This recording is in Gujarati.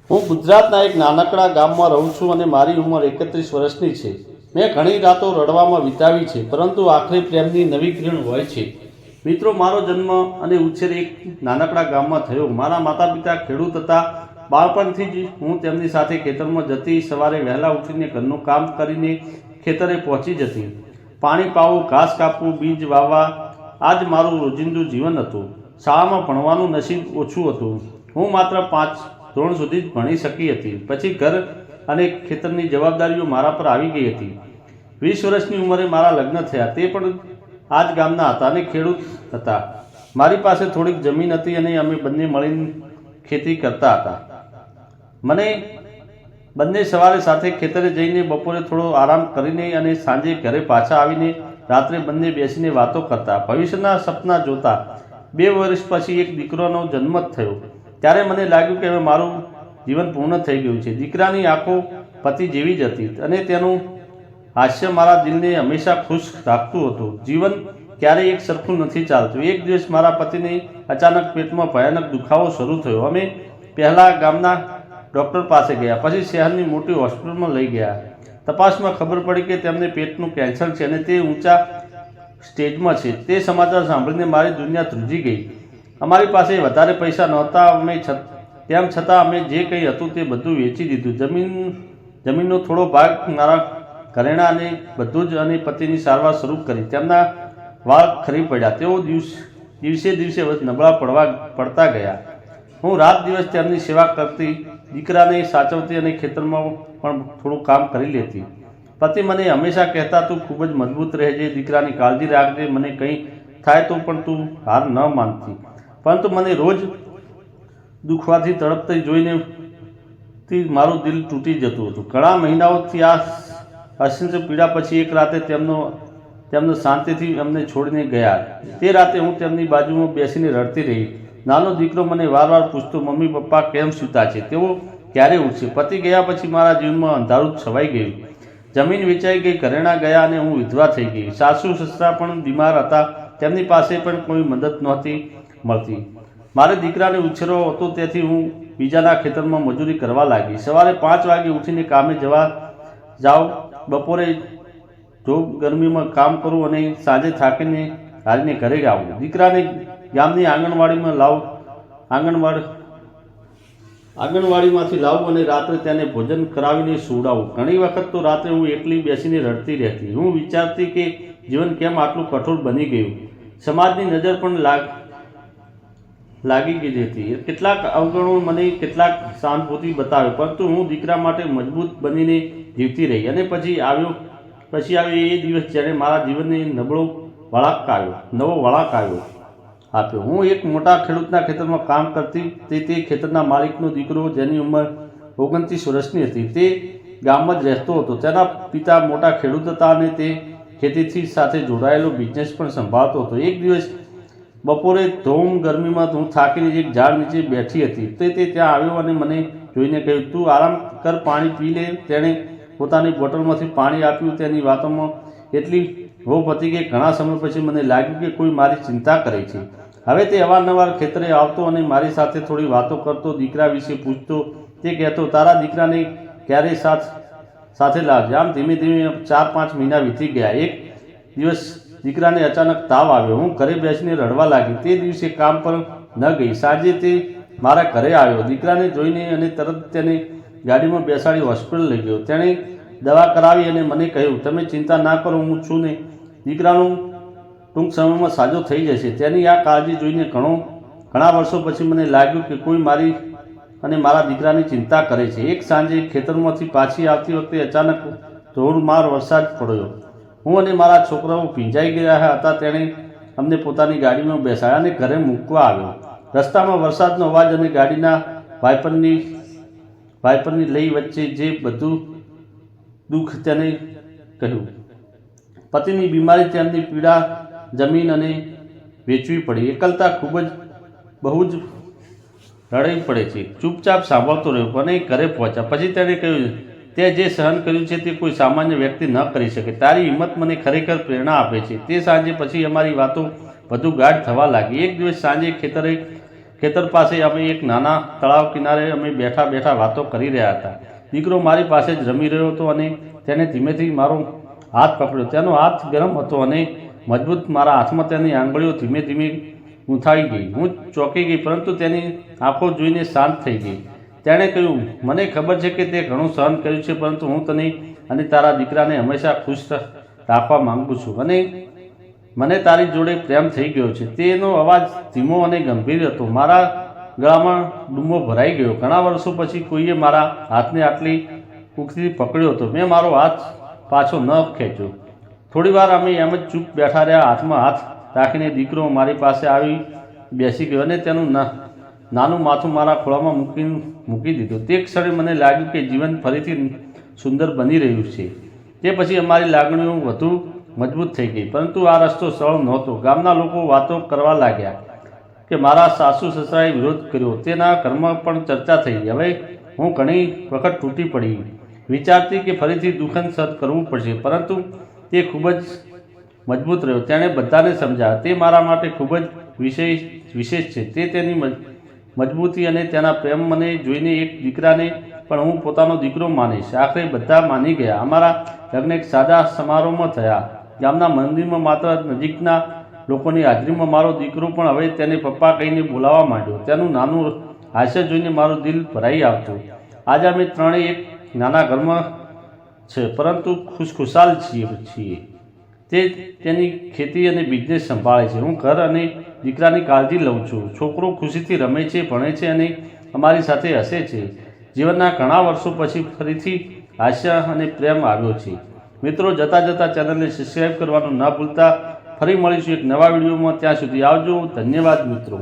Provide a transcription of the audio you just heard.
હું ગુજરાતના એક નાનકડા ગામમાં રહું છું અને મારી ઉંમર 31 વર્ષની છે. મેં ઘણી રાતો રડવામાં વિતાવી છે, પરંતુ આખરે પ્રેમની નવી કિરણ હોય છે. મિત્રો, મારો જન્મ અને ઉછેર એક નાનકડા ગામમાં થયો. મારા માતા પિતા ખેડૂત હતા. બાળપણથી જ હું તેમની સાથે ખેતરમાં જતી. સવારે વહેલા ઉઠીને ઘરનું કામ કરીને ખેતરે પહોંચી જતી. પાણી પાવું, ઘાસ કાપવું, બીજ વાવવા, આ જ મારું રોજિંદુ જીવન હતું. શાળામાં ભણવાનું નસીબ ઓછું હતું. હું માત્ર 5 ધોરણ સુધી જ ભણી શકી હતી. પછી ઘર અને ખેતરની જવાબદારીઓ મારા પર આવી ગઈ હતી. 20 વર્ષની ઉંમરે મારા લગ્ન થયા. તે પણ આ જ ગામના હતા અને ખેડૂત હતા. મારી પાસે થોડીક જમીન હતી અને અમે બંને મળીને ખેતી કરતા હતા. બંને સવારે સાથે ખેતરે જઈને બપોરે થોડો આરામ કરીને અને સાંજે ઘરે પાછા આવીને રાત્રે બંને બેસીને વાતો કરતા, ભવિષ્યના સપના જોતા. 2 વર્ષ પછી એક દીકરાનો જન્મ થયો. ત્યારે મને લાગ્યું કે હવે મારું જીવન પૂર્ણ થઈ ગયું છે. દીકરાની આંખો પતિ જેવી જ હતી અને તેનું હાસ્ય મારા દિલને હંમેશા ખુશ રાખતું હતું. જીવન ક્યારેય એક સરખું નથી ચાલતું. એક દિવસ મારા પતિને અચાનક પેટમાં ભયાનક દુખાવો શરૂ થયો. અમે પહેલાં ગામના ડૉક્ટર પાસે ગયા, પછી શહેરની મોટી હોસ્પિટલમાં લઈ ગયા. તપાસમાં ખબર પડી કે તેમને પેટનું કેન્સર છે અને તે ઊંચા સ્ટેજમાં છે. તે સમાચાર સાંભળીને મારી દુનિયા ધ્રુજી ગઈ. અમારી પાસે વધારે પૈસા નહોતા. તેમ છતાં અમે જે કંઈ હતું તે બધું વેચી દીધું. જમીનનો થોડો ભાગ, મારા ઘરેણાં અને બધું જ, અને પતિની સારવાર શરૂ કરી. તેમના વાળ ખરી પડ્યા. તેઓ દિવસે દિવસે નબળા પડતા ગયા. હું રાત દિવસ તેમની સેવા કરતી, દીકરાને સાચવતી અને ખેતરમાં પણ થોડું કામ કરી લેતી. પતિ મને હંમેશા કહેતા, તું ખૂબ જ મજબૂત રહેજે, દીકરાની કાળજી રાખજે, મને કંઈ થાય તો પણ તું હાર ન માનતી. પરંતુ મને રોજ દુખવાથી તડપતી જોઈને મારું દિલ તૂટી જતું હતું. ઘણા મહિનાઓથી આ અસંખ્ય પીડા પછી એક રાતે તેમનો શાંતિથી અમને છોડીને ગયા. તે રાતે હું તેમની બાજુમાં બેસીને રડતી રહી. નાનો દીકરો મને વારવાર પૂછતો, મમ્મી પપ્પા કેમ સૂતા છે, તેઓ ક્યારે ઉઠશે. પતિ ગયા પછી મારા જીવનમાં અંધારું છવાઈ ગયું. જમીન વેચાઈ ગઈ, ઘરેણાં ગયા અને હું વિધવા થઈ ગઈ. સાસુ સસરા પણ બીમાર હતા. તેમની પાસે પણ કોઈ મદદ નહોતી મળતી. મારે દીકરાને ઉછેરવો હતો, તેથી હું બીજાના ખેતરમાં મજૂરી કરવા લાગી. સવારે 5 વાગે ઉઠીને કામે જાઉં, બપોરે જોબ ગરમીમાં કામ કરું અને સાંજે થાકીને હારીને ઘરે આવું. દીકરાને ગામની આંગણવાડીમાંથી લાવું અને રાત્રે તેને ભોજન કરાવીને સુવડાવું. ઘણી વખત તો રાત્રે હું એકલી બેસીને રડતી રહેતી. હું વિચારતી કે જીવન કેમ આટલું કઠોર બની ગયું. સમાજની નજર પણ લાગી ગઈ હતી. કેટલાક અવગણો મને કેટલાક સહાનુભૂતિ બતાવે, પરંતુ હું દીકરા માટે મજબૂત બનીને જીવતી રહી. અને પછી આવ્યો એ દિવસ જ્યારે મારા જીવનને નવો વળાંક આપ્યો. હું એક મોટા ખેડૂતના ખેતરમાં કામ કરતી. તે ખેતરના માલિકનો દીકરો, જેની ઉંમર 29 વર્ષની હતી, તે ગામમાં જ રહેતો હતો. તેના પિતા મોટા ખેડૂત હતા અને તે ખેતીથી સાથે જોડાયેલો બિઝનેસ પણ સંભાળતો હતો. એક દિવસ બપોરે ધોમ ગરમીમાં હું થાકીને એક ઝાડ નીચે બેઠી હતી. તે ત્યાં આવ્યો અને મને જોઈને કહ્યું, તું આરામ કર, પાણી પી લે. તેણે પોતાની બોટલમાંથી પાણી આપ્યું. તેની વાતોમાં એટલી રોપ હતી કે ઘણા સમય પછી મને લાગ્યું કે કોઈ મારી ચિંતા કરે છે. હવે તે અવારનવાર ખેતરે આવતો અને મારી સાથે થોડી વાતો કરતો, દીકરા વિશે પૂછતો. તે કહેતો, તારા દીકરાને ક્યારેય સાથે લાવજે. આમ ધીમે ધીમે 4-5 મહિના વીતી ગયા. એક દિવસ દીકરાને અચાનક તાવ આવ્યો. હું ઘરે બેસીને રડવા લાગી. તે દિવસે કામ પર ન ગઈ. સાંજે તે મારા ઘરે આવ્યો. દીકરાને જોઈને અને તરત તેને ગાડીમાં બેસાડી હોસ્પિટલ લઈ ગયો. તેણે દવા કરાવી અને મને કહ્યું, તમે ચિંતા ના કરો, હું છું ને, દીકરાનું ટૂંક સમયમાં સાજો થઈ જશે. તેની આ કાળજી જોઈને ઘણા વર્ષો પછી મને લાગ્યું કે કોઈ મારી અને મારા દીકરાની ચિંતા કરે છે. એક સાંજે ખેતરમાંથી પાછી આવતી વખતે અચાનક ધોધમાર વરસાદ પડ્યો. હું અને મારા છોકરાઓ ભીંજાઈ ગયા હતા. તેણે અમને પોતાની ગાડીમાં બેસાડ્યા અને ઘરે મૂકવા આવ્યો. રસ્તામાં વરસાદનો અવાજ અને ગાડીના વાઇપરની લઈ વચ્ચે જે બધું દુઃખ તેને કહ્યું. પતિની બીમારી, તેમની પીડા, જમીન અને વેચવી પડી. એકલતા બહુ જ રડવી પડે છે. ચૂપચાપ સાંભળતો રહ્યો અને ઘરે પહોંચ્યા. પછી તેણે કહ્યું, તે જે સહન કર્યું છે તે કોઈ સામાન્ય વ્યક્તિ ન કરી શકે. તારી હિંમત મને ખરેખર પ્રેરણા આપે છે. તે સાંજે પછી અમારી વાતો વધુ ગાઢ થવા લાગી. એક દિવસ સાંજે ખેતર પાસે અમે એક નાના તળાવ કિનારે અમે બેઠા બેઠા વાતો કરી રહ્યા હતા. દીકરો મારી પાસે જ રમી રહ્યો હતો અને તેને ધીમેથી મારો હાથ પકડ્યો. તેનો હાથ ગરમ હતો અને મજબૂત. મારા હાથમાં તેની આંગળીઓ ધીમે ધીમે ગૂંથાઈ ગઈ. હું ચોંકી ગઈ, પરંતુ તેની આંખો જોઈને શાંત થઈ ગઈ. તેણે કહ્યું, મને ખબર છે કે તે ઘણું સહન કર્યું છે, પરંતુ હું તને અને તારા દીકરાને હંમેશા ખુશ રાખવા માંગુ છું અને મને તારી જોડે પ્રેમ થઈ ગયો છે. તેનો અવાજ ધીમો અને ગંભીર હતો. મારા ગળામાં ડૂમો ભરાઈ ગયો. ઘણા વર્ષો પછી કોઈએ મારા હાથને આટલી ઉખથી પકડ્યો હતો. મેં મારો હાથ પાછો ન ખેંચ્યો. થોડી વાર અમે એમ જ ચૂપ બેઠા રહ્યા. હાથમાં હાથ રાખીને દીકરો મારી પાસે આવી બેસી ગયો અને તેનું નાનું માથું મારા ખોળામાં મૂકી દીધું. તે ક્ષણે મને લાગ્યું કે જીવન ફરીથી સુંદર બની રહ્યું છે. તે પછી અમારી લાગણીઓ વધુ મજબૂત થઈ ગઈ. પરંતુ આ રસ્તો સરળ નહોતો. ગામના લોકો વાતો કરવા લાગ્યા કે મારા સાસુ સસરાએ વિરોધ કર્યો. તેના ઘરમાં પણ ચર્ચા થઈ. હવે હું ઘણી વખત તૂટી પડી, વિચારતી કે ફરીથી દુઃખન સહન કરવું પડશે, પરંતુ તે ખૂબ જ મજબૂત રહ્યો. તેણે બધાને સમજાવ્યા તે મારા માટે ખૂબ જ વિશેષ છે. તે તેની મજબૂતી અને તેના પ્રેમ મને જોઈને એક દીકરાને પણ હું પોતાનો દીકરો માનીશ. આખરે બધા માની ગયા. અમારા લગ્ન એક સાદા સમારોહમાં થયા. ગામના મંદિરમાં માત્ર નજીકના લોકોની હાજરીમાં મારો દીકરો પણ હવે તેને પપ્પા કહીને બોલાવવા માંડ્યો. તેનું નાનું હાસ્ય જોઈને મારું દિલ ભરાઈ આવતું. આજે અમે ત્રણેય એક નાના ઘરમાં છે, પરંતુ ખુશખુશાલ છીએ. તે તેની ખેતી અને બિઝનેસ સંભાળે છે. હું ઘર અને દીકરાની કાળજી લઉં છું. છોકરો ખુશીથી રમે છે, ભણે છે અને અમારી સાથે હસે છે. જીવનના ઘણા વર્ષો પછી ફરીથી હાસ્ય અને પ્રેમ આવ્યો છે. મિત્રો, જતાં જતાં ચેનલને સબસ્ક્રાઈબ કરવાનું ના ભૂલતા. ફરી મળીશું એક નવા વિડીયોમાં. ત્યાં સુધી આવજો. ધન્યવાદ મિત્રો.